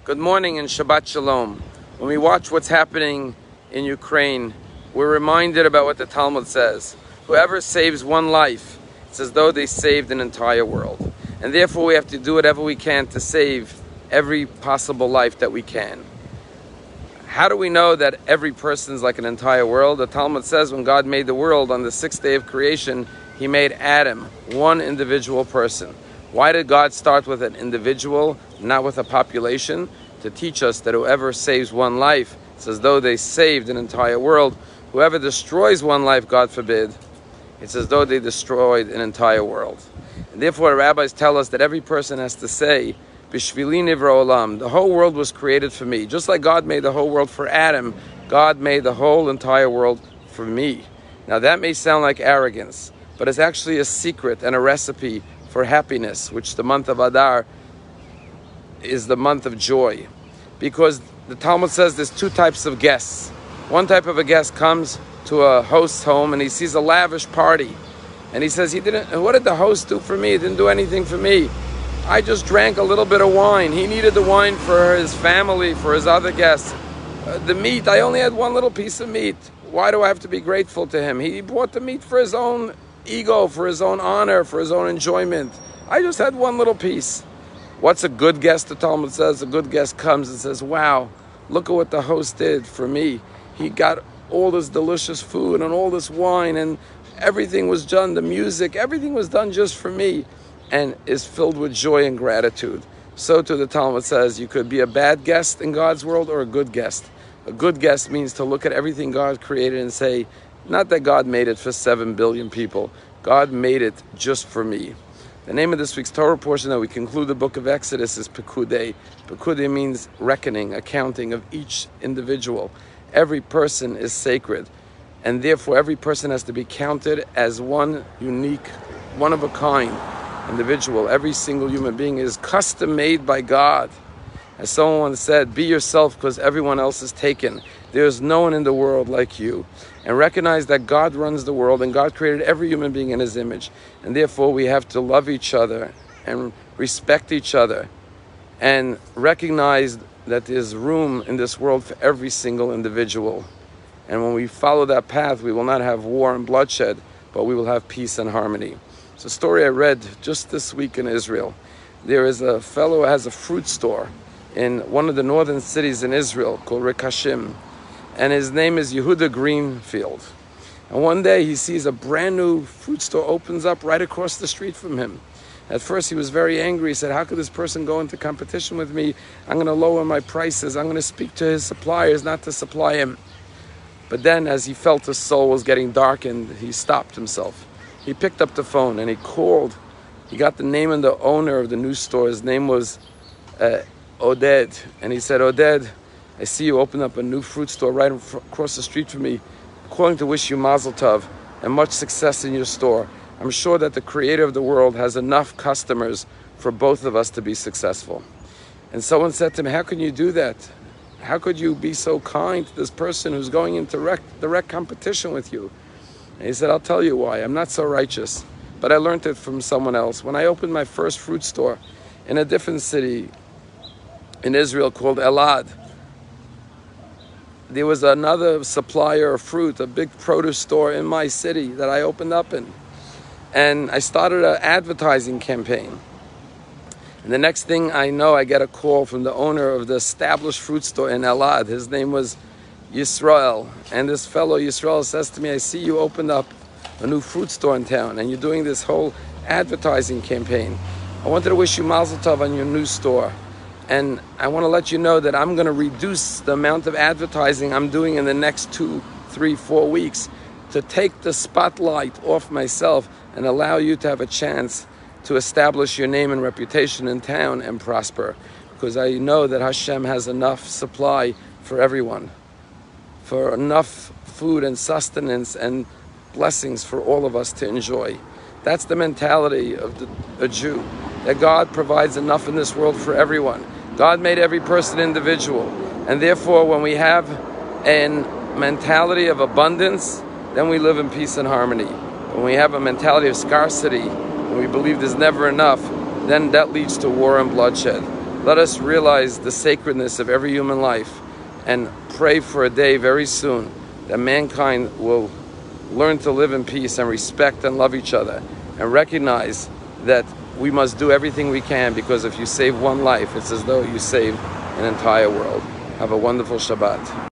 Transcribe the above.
Good morning and Shabbat Shalom. When we watch what's happening in Ukraine, we're reminded about what the Talmud says. Whoever saves one life, it's as though they saved an entire world. And therefore we have to do whatever we can to save every possible life that we can. How do we know that every person is like an entire world? The Talmud says when God made the world on the sixth day of creation, He made Adam, one individual person. Why did God start with an individual, not with a population? To teach us that whoever saves one life, it's as though they saved an entire world. Whoever destroys one life, God forbid, it's as though they destroyed an entire world. And therefore, the rabbis tell us that every person has to say, Bishvili nivra olam, the whole world was created for me. Just like God made the whole world for Adam, God made the whole entire world for me. Now that may sound like arrogance, but it's actually a secret and a recipe for happiness, which the month of Adar is the month of joy. Because the Talmud says there's two types of guests. One type of a guest comes to a host's home and he sees a lavish party. And he says, what did the host do for me? He didn't do anything for me. I just drank a little bit of wine. He needed the wine for his family, for his other guests. The meat, I only had one little piece of meat. Why do I have to be grateful to him? He bought the meat for his own ego, for his own honor, for his own enjoyment. I just had one little piece. What's a good guest? The Talmud says a good guest comes and says, wow, look at what the host did for me. He got all this delicious food and all this wine and everything was done, the music, everything was done just for me, and is filled with joy and gratitude. So too the Talmud says you could be a bad guest in God's world or a good guest. A good guest means to look at everything God created and say, not that God made it for 7 billion people. God made it just for me. The name of this week's Torah portion that we conclude the book of Exodus is Pekudei. Pekudei means reckoning, accounting of each individual. Every person is sacred, and therefore every person has to be counted as one unique, one-of-a-kind individual. Every single human being is custom-made by God. As someone once said, be yourself because everyone else is taken. There is no one in the world like you. And recognize that God runs the world and God created every human being in His image. And therefore we have to love each other and respect each other and recognize that there's room in this world for every single individual. And when we follow that path, we will not have war and bloodshed, but we will have peace and harmony. It's a story I read just this week in Israel. There is a fellow who has a fruit store in one of the northern cities in Israel called Rekashim. And his name is Yehuda Greenfield. And one day he sees a brand new fruit store opens up right across the street from him. At first he was very angry. He said, how could this person go into competition with me? I'm going to lower my prices. I'm going to speak to his suppliers not to supply him. But then as he felt his soul was getting darkened, he stopped himself. He picked up the phone and he called. He got the name and the owner of the new store. His name was Oded. And he said, Oded, I see you open up a new fruit store right across the street from me. I'm calling to wish you mazel tov and much success in your store. I'm sure that the creator of the world has enough customers for both of us to be successful. And someone said to him, how can you do that? How could you be so kind to this person who's going into direct competition with you? And he said, I'll tell you why. I'm not so righteous, but I learned it from someone else. When I opened my first fruit store in a different city in Israel called Elad, there was another supplier of fruit, a big produce store in my city that I opened up in. And I started an advertising campaign. And the next thing I know, I get a call from the owner of the established fruit store in Elad. His name was Yisrael. And this fellow, Yisrael, says to me, I see you opened up a new fruit store in town and you're doing this whole advertising campaign. I wanted to wish you mazel tov on your new store. And I want to let you know that I'm going to reduce the amount of advertising I'm doing in the next 2, 3, 4 weeks to take the spotlight off myself and allow you to have a chance to establish your name and reputation in town and prosper. Because I know that Hashem has enough supply for everyone, for enough food and sustenance and blessings for all of us to enjoy. That's the mentality of a Jew, that God provides enough in this world for everyone. God made every person individual. And therefore, when we have a mentality of abundance, then we live in peace and harmony. When we have a mentality of scarcity, and we believe there's never enough, then that leads to war and bloodshed. Let us realize the sacredness of every human life and pray for a day very soon that mankind will learn to live in peace and respect and love each other, and recognize that we must do everything we can, because if you save one life, it's as though you saved an entire world. Have a wonderful Shabbat.